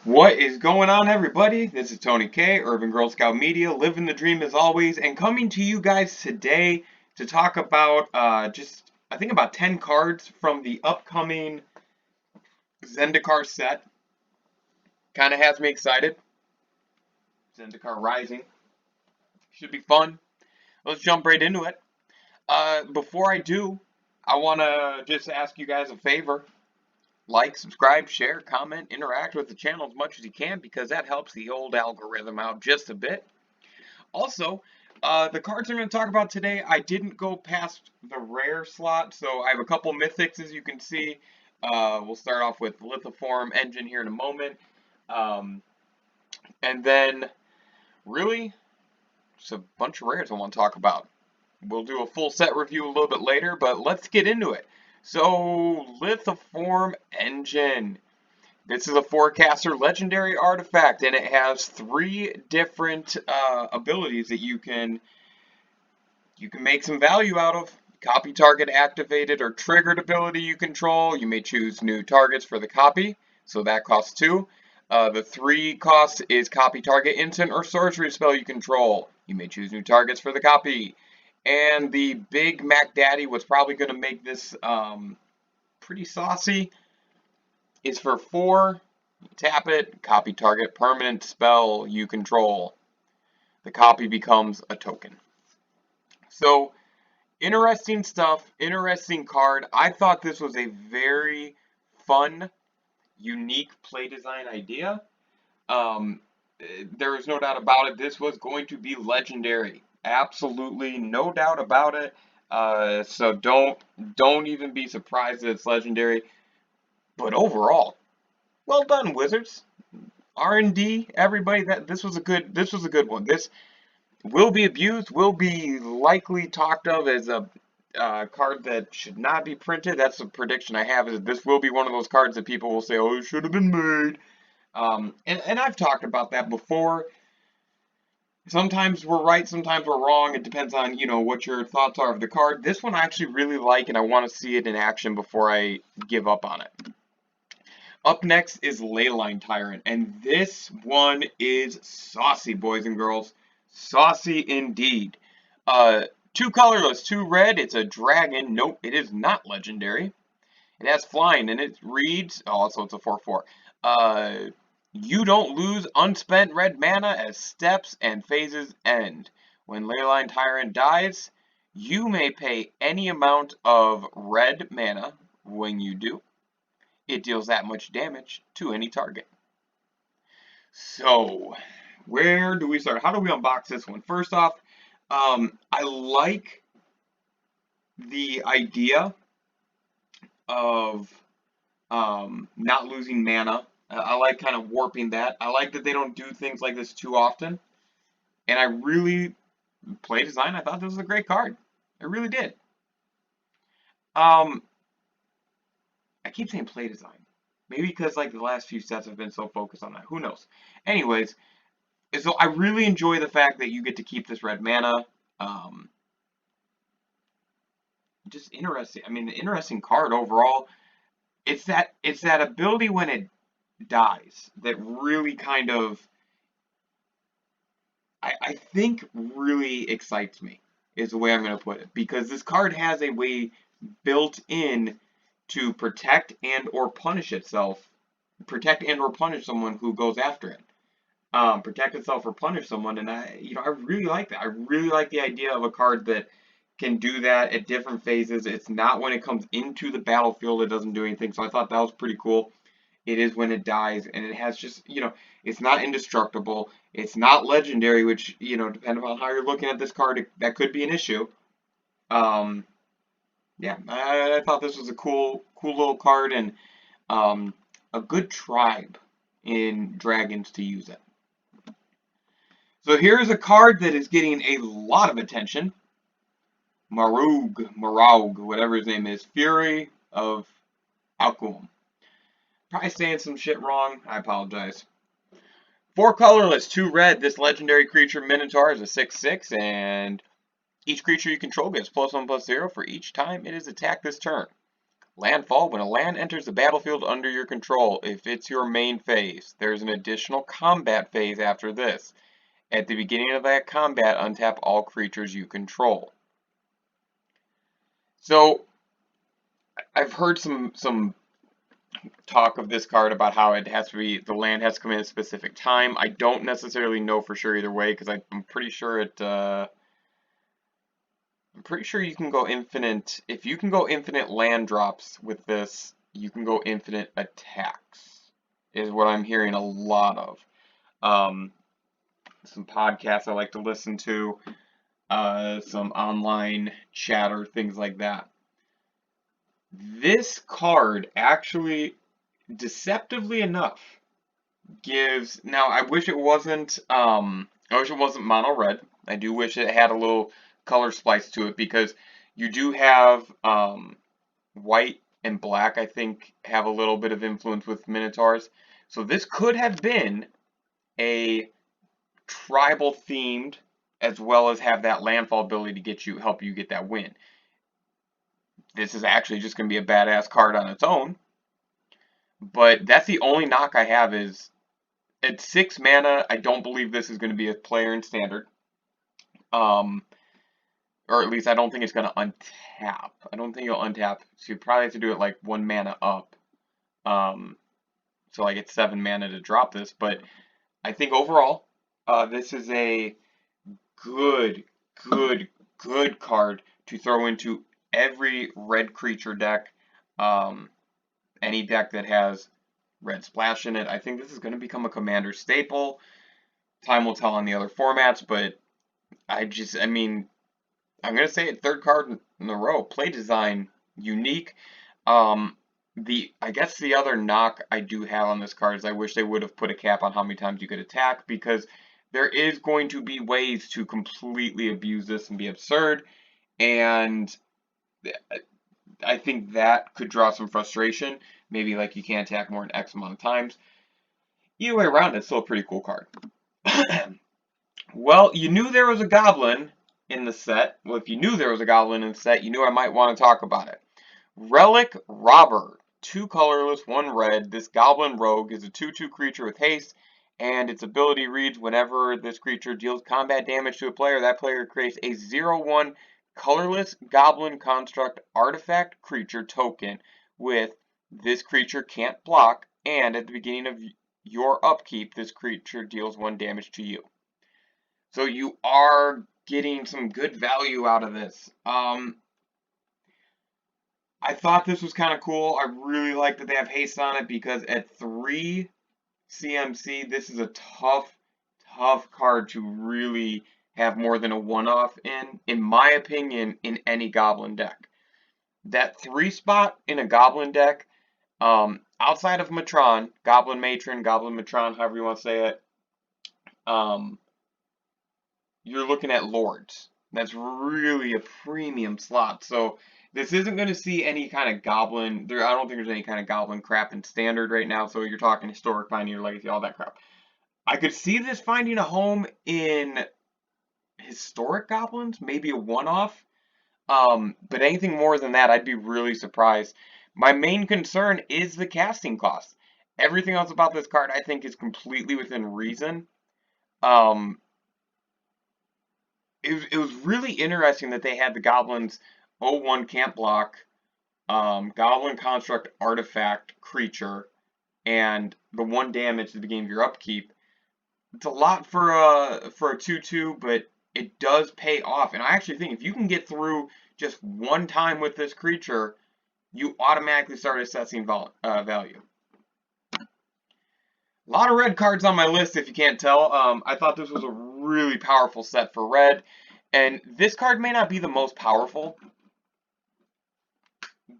What is going on, everybody? This is Tony K, Urban Girl Scout Media, living the dream as always, and coming to you guys today to talk about I think about 10 cards from the upcoming Zendikar set. Kind of has me excited. Zendikar Rising. Should be fun. Let's jump right into it. Before I do, I want to just ask you guys a favor. Like, subscribe, share, comment, interact with the channel as much as you can because that helps the old algorithm out just a bit. Also, the cards I'm going to talk about today, I didn't go past the rare slot, so I have a couple mythics as you can see. We'll start off with lithiform engine here in a moment. And then, really, just a bunch of rares I want to talk about. We'll do a full set review a little bit later, but let's get into it. So, lithiform engine. This is a Forecaster legendary artifact, and it has 3 different abilities that you can make some value out of. Copy target activated or triggered ability you control. You may choose new targets for the copy, so that costs 2. The 3 cost is copy target instant or sorcery spell you control. You may choose new targets for the copy. And the big Mac Daddy, what's probably going to make this pretty saucy, is for 4. You tap it, copy target permanent spell you control. The copy becomes a token. So, interesting stuff, interesting card. I thought this was a very fun, unique play design idea. There is no doubt about it. This was going to be legendary. Absolutely no doubt about it. So don't even be surprised that it's legendary. But overall, well done, Wizards. R&D, everybody. This was a good one. This will be abused. Will be likely talked of as a card that should not be printed. That's the prediction I have. Is this will be one of those cards that people will say, "Oh, it should have been made." And I've talked about that before. Sometimes we're right, sometimes we're wrong. It depends on, what your thoughts are of the card. This one I actually really like, and I want to see it in action before I give up on it. Up next is Leyline Tyrant, and this one is saucy, boys and girls. Saucy indeed. 2 colorless, 2 red. It's a dragon. Nope, it is not legendary. It has flying, and it reads. Oh, also it's a 4/4. You don't lose unspent red mana as steps and phases end. When Leyline Tyrant dies, you may pay any amount of red mana. When you do, it deals that much damage to any target. So, where do we start? How do we unbox this one? First off, I like the idea of not losing mana. I like kind of warping that. I like that they don't do things like this too often. And I really, play design, I thought this was a great card. I really did. I keep saying play design. Maybe because like the last few sets have been so focused on that. Who knows? Anyways, so I really enjoy the fact that you get to keep this red mana. Just interesting. I mean, the interesting card overall. It's that ability when it dies that really kind of I think really excites me is the way I'm going to put it, because this card has a way built in to protect and or punish itself, protect and or punish someone who goes after it, protect itself or punish someone, and I really like that. I really like the idea of a card that can do that at different phases. It's not when it comes into the battlefield it doesn't do anything, so I thought that was pretty cool. It is when it dies, and it has just, it's not indestructible. It's not legendary, which, depending on how you're looking at this card, that could be an issue. Yeah, I thought this was a cool little card, and a good tribe in Dragons to use it. So here's a card that is getting a lot of attention. Marog, whatever his name is. Fury of Alcuum. Probably saying some shit wrong. I apologize. 4 colorless, 2 red. This legendary creature Minotaur is a 6/6, and each creature you control gets +1/+0 for each time it is attacked this turn. Landfall, when a land enters the battlefield under your control, if it's your main phase, there's an additional combat phase after this. At the beginning of that combat, untap all creatures you control. So, I've heard some talk of this card about how it has to be, the land has to come in at a specific time. I don't necessarily know for sure either way, because I'm pretty sure I'm pretty sure you can go infinite. If you can go infinite land drops with this, you can go infinite attacks, is what I'm hearing a lot of. Some podcasts I like to listen to, some online chatter, things like that. This card actually, deceptively enough, gives, now I wish it wasn't mono red. I do wish it had a little color splice to it, because you do have white and black, I think, have a little bit of influence with Minotaurs. So this could have been a tribal themed, as well as have that landfall ability to help you get that win. This is actually just going to be a badass card on its own. But that's the only knock I have, is at 6 mana, I don't believe this is going to be a player in standard. Or at least I don't think it's going to untap. I don't think it'll untap. So you probably have to do it like 1 mana up. So like it's 7 mana to drop this. But I think overall, this is a good card to throw into every red creature deck. Any deck that has red splash in it. I think this is going to become a commander staple. Time will tell on the other formats, but I mean, I'm going to say it, third card in a row. Play design, unique. I guess the other knock I do have on this card is I wish they would have put a cap on how many times you could attack, because there is going to be ways to completely abuse this and be absurd, and I think that could draw some frustration. Maybe like you can't attack more than X amount of times. Either way around, it's still a pretty cool card. Well, you knew there was a goblin in the set. Well, if you knew there was a goblin in the set, you knew I might want to talk about it. Relic Robber. 2 colorless, 1 red. This goblin rogue is a 2/2 creature with haste, and its ability reads, whenever this creature deals combat damage to a player, that player creates a 0/1 colorless goblin construct artifact creature token with this creature can't block, and at the beginning of your upkeep, this creature deals 1 damage to you. So you are getting some good value out of this. I thought this was kind of cool. I really like that they have haste on it, because at 3 CMC, this is a tough card to really have more than a one-off in my opinion, in any goblin deck. That 3 spot in a goblin deck, outside of Matron, Goblin Matron, Goblin Matron, however you want to say it, you're looking at Lords. That's really a premium slot. So this isn't going to see any kind of goblin. I don't think there's any kind of goblin crap in standard right now. So you're talking historic, Pioneer, Legacy, all that crap. I could see this finding a home in historic goblins, maybe a one-off. But anything more than that, I'd be really surprised. My main concern is the casting cost. Everything else about this card, I think, is completely within reason. It was really interesting that they had the goblins 0/1 can't block, goblin construct artifact creature, and the 1 damage at the beginning of your upkeep. It's a lot for a 2/2, but it does pay off. And I actually think if you can get through just 1 time with this creature, you automatically start assessing value. A lot of red cards on my list, if you can't tell. I thought this was a really powerful set for red. And this card may not be the most powerful,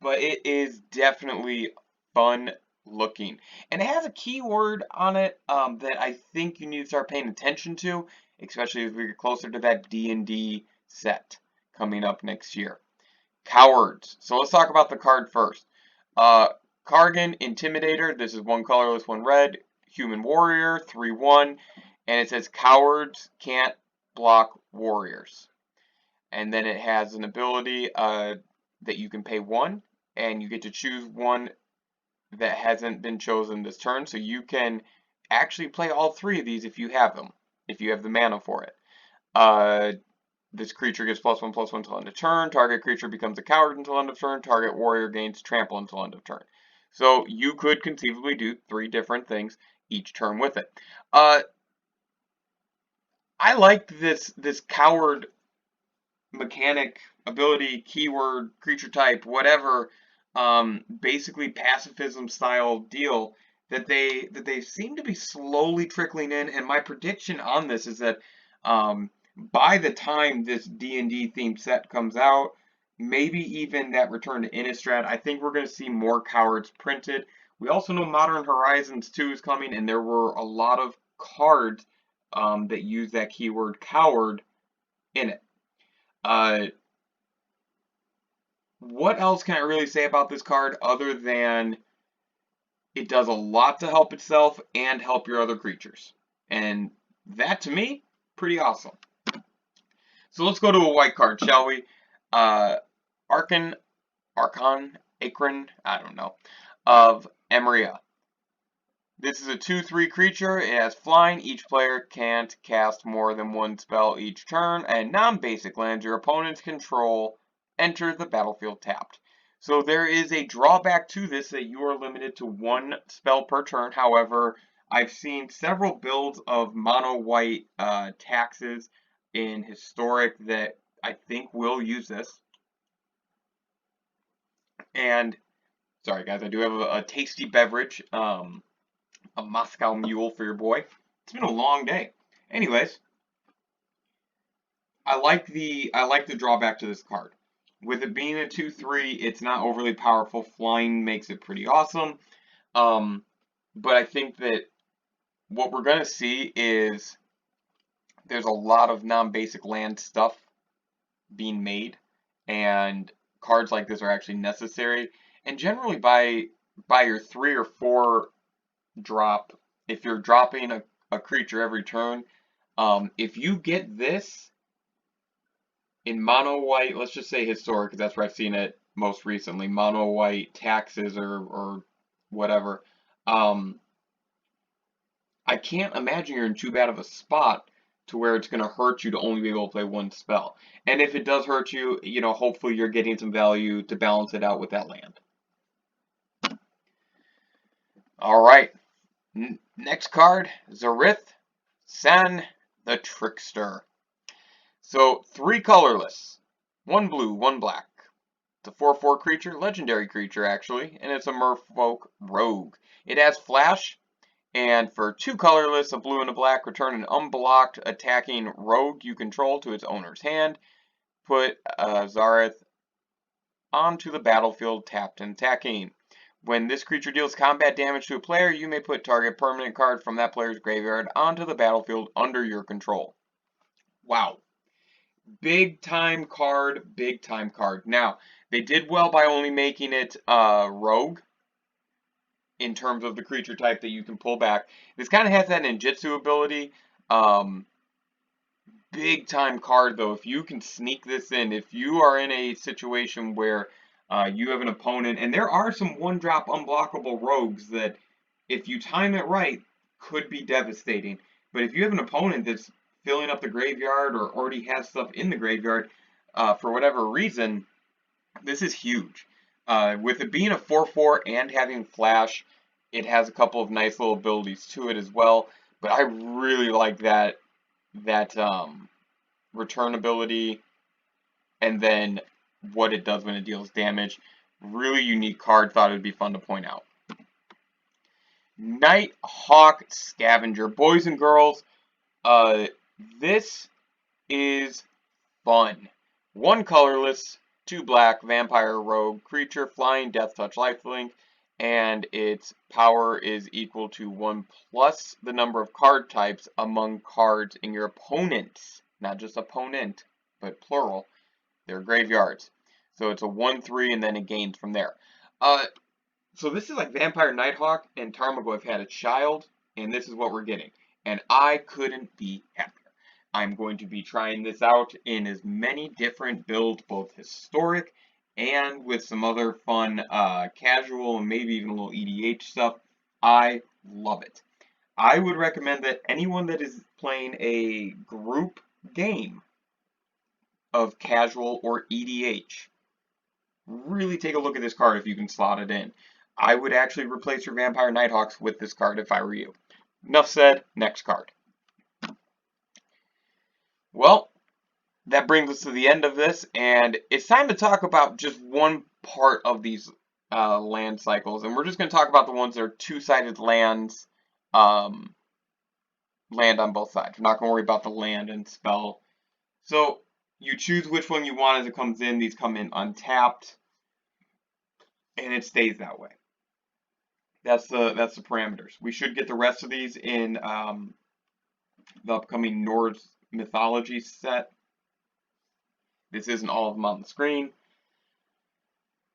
but it is definitely fun looking. And it has a keyword on it that I think you need to start paying attention to, especially as we get closer to that D&D set coming up next year. Cowards. So let's talk about the card first. Kargan Intimidator. This is 1 colorless, 1 red. Human Warrior, 3/1. And it says cowards can't block warriors. And then it has an ability that you can pay 1. and you get to choose one that hasn't been chosen this turn, so you can actually play all three of these if you have them, if you have the mana for it. This creature gets +1/+1 until end of turn. Target creature becomes a coward until end of turn. Target warrior gains trample until end of turn. So you could conceivably do 3 different things each turn with it. I like this coward mechanic, ability, keyword, creature type, whatever, basically pacifism style deal that they seem to be slowly trickling in. And my prediction on this is that by the time this D&D themed set comes out, maybe even that Return to Innistrad, I think we're going to see more cowards printed. We also know Modern Horizons 2 is coming, and there were a lot of cards that use that keyword coward in it. What else can I really say about this card other than it does a lot to help itself and help your other creatures? And that, to me, pretty awesome. So let's go to a white card, shall we? Arkhan, I don't know, of Emeria. This is a 2/3 creature. It has flying. Each player can't cast more than one spell each turn, and non-basic lands your opponents control enter the battlefield tapped. So there is a drawback to this that you are limited to 1 spell per turn. However, I've seen several builds of mono white taxes in Historic that I think will use this. And sorry guys, I do have a tasty beverage. A Moscow Mule for your boy. It's been a long day. Anyways, I like the drawback to this card. With it being a 2/3, it's not overly powerful. Flying makes it pretty awesome. But I think that what we're gonna see is there's a lot of non-basic land stuff being made, and cards like this are actually necessary. And generally by your 3 or 4 drop, if you're dropping a creature every turn, if you get this in mono white, let's just say Historic, because that's where I've seen it most recently, mono white taxes or whatever, I can't imagine you're in too bad of a spot to where it's going to hurt you to only be able to play 1 spell. And if it does hurt you, hopefully you're getting some value to balance it out with that land. Alright, next card, Zarith San the Trickster. So 3 colorless, 1 blue, 1 black. It's a 4/4 creature, legendary creature actually, and it's a merfolk rogue. It has flash, and for 2 colorless, a blue and a black, return an unblocked attacking rogue you control to its owner's hand. Put Zarith onto the battlefield tapped and attacking. When this creature deals combat damage to a player, you may put target permanent card from that player's graveyard onto the battlefield under your control. Wow. Big time card, big time card. Now, they did well by only making it rogue in terms of the creature type that you can pull back. This kind of has that ninjutsu ability. Big time card though. If you can sneak this in, if you are in a situation where you have an opponent, and there are some 1-drop unblockable rogues that, if you time it right, could be devastating. But if you have an opponent that's filling up the graveyard or already has stuff in the graveyard for whatever reason, this is huge. With it being a 4/4 and having flash, it has a couple of nice little abilities to it as well. But I really like that return ability, and then what it does when it deals damage. Really unique card. Thought it would be fun to point out. Nighthawk Scavenger. Boys and girls, this is fun. 1 colorless, 2 black, vampire rogue, creature, flying, death touch, lifelink, and its power is equal to 1 plus the number of card types among cards in your opponent's, not just opponent, but plural, their graveyards. So it's a 1/3 and then it gains from there. So this is like Vampire Nighthawk and Tarmogo have had a child, and this is what we're getting. And I couldn't be happier. I'm going to be trying this out in as many different builds, both historic and with some other fun casual and maybe even a little EDH stuff. I love it. I would recommend that anyone that is playing a group game of casual or EDH, really take a look at this card if you can slot it in. I would actually replace your Vampire Nighthawks with this card if I were you. Enough said, next card. Well, that brings us to the end of this, and it's time to talk about just one part of these land cycles, and we're just going to talk about the ones that are two-sided lands, land on both sides. We're not going to worry about the land and spell. So you choose which one you want as it comes in. These come in untapped, and it stays that way. That's the parameters. We should get the rest of these in the upcoming Norse mythology set. This isn't all of them on the screen.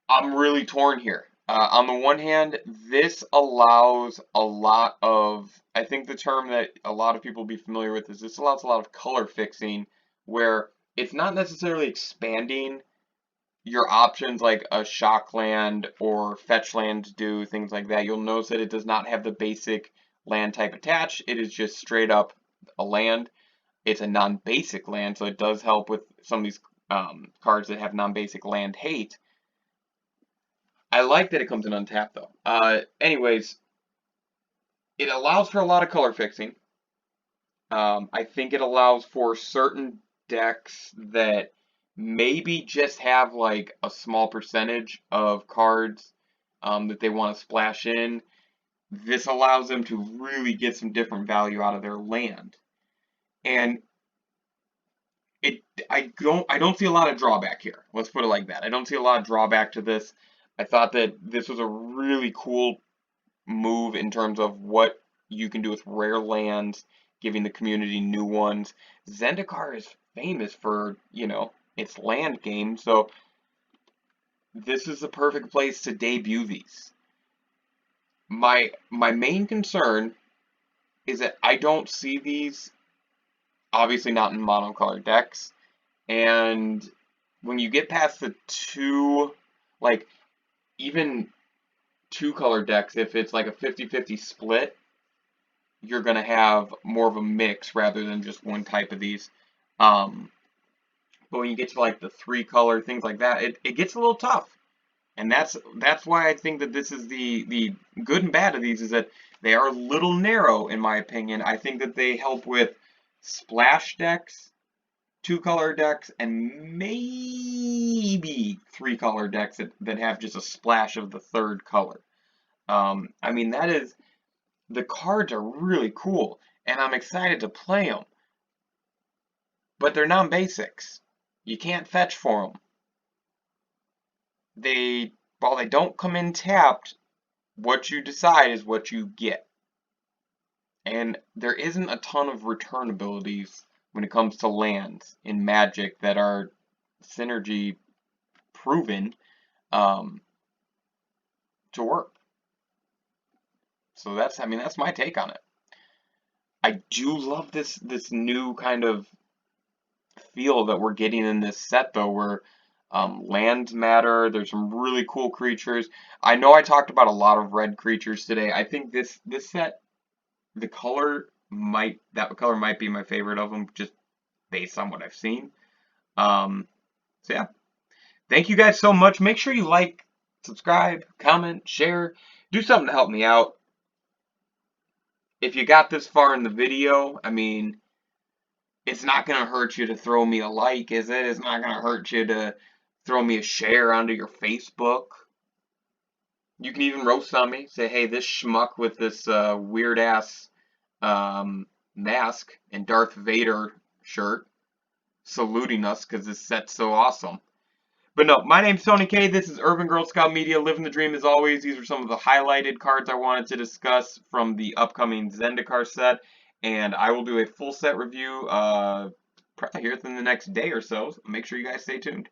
I'm really torn here. On the one hand, this allows a lot of, I think the term that a lot of people will be familiar with is this allows a lot of color fixing, where it's not necessarily expanding your options like a shock land or fetch land do, things like that. You'll notice that it does not have the basic land type attached. It is just straight up a land. It's a non-basic land, so it does help with some of these cards that have non-basic land hate. I like that it comes in untapped though. Anyways, it allows for a lot of color fixing. I think it allows for certain decks that maybe just have like a small percentage of cards that they want to splash in. This allows them to really get some different value out of their land. And I don't see a lot of drawback here. Let's put it like that. I don't see a lot of drawback to this. I thought that this was a really cool move in terms of what you can do with rare lands, giving the community new ones. Zendikar is famous for, its land game, so this is the perfect place to debut these. My main concern is that I don't see these, obviously not in monocolored decks, and when you get past the two, like, even two-color decks, if it's like a 50-50 split, you're going to have more of a mix rather than just one type of these. But when you get to like the three-color, things like that, it gets a little tough. And that's why I think that this is the good and bad of these, is that they are a little narrow, in my opinion. I think that they help with splash decks, two-color decks, and maybe three-color decks that have just a splash of the third color. I mean, the cards are really cool, and I'm excited to play them. But they're non-basics. You can't fetch for them. While they don't come in tapped, what you decide is what you get. And there isn't a ton of return abilities when it comes to lands in Magic that are synergy proven to work. So that's my take on it. I do love this new kind of feel that we're getting in this set though, where lands matter. There's some really cool creatures. I know I talked about a lot of red creatures today. I think this set, that color might be my favorite of them, just based on what I've seen. So yeah, thank you guys so much. Make sure you like, subscribe, comment, share, do something to help me out. If you got this far in the video, I mean, it's not going to hurt you to throw me a like, is it? It's not going to hurt you to throw me a share onto your Facebook. You can even roast on me. Say, hey, this schmuck with this weird-ass mask and Darth Vader shirt saluting us because this set's so awesome. But no, my name's Tony K. This is Urban Girl Scout Media, living the dream as always. These are some of the highlighted cards I wanted to discuss from the upcoming Zendikar set. And I will do a full set review probably here within the next day or so. Make sure you guys stay tuned.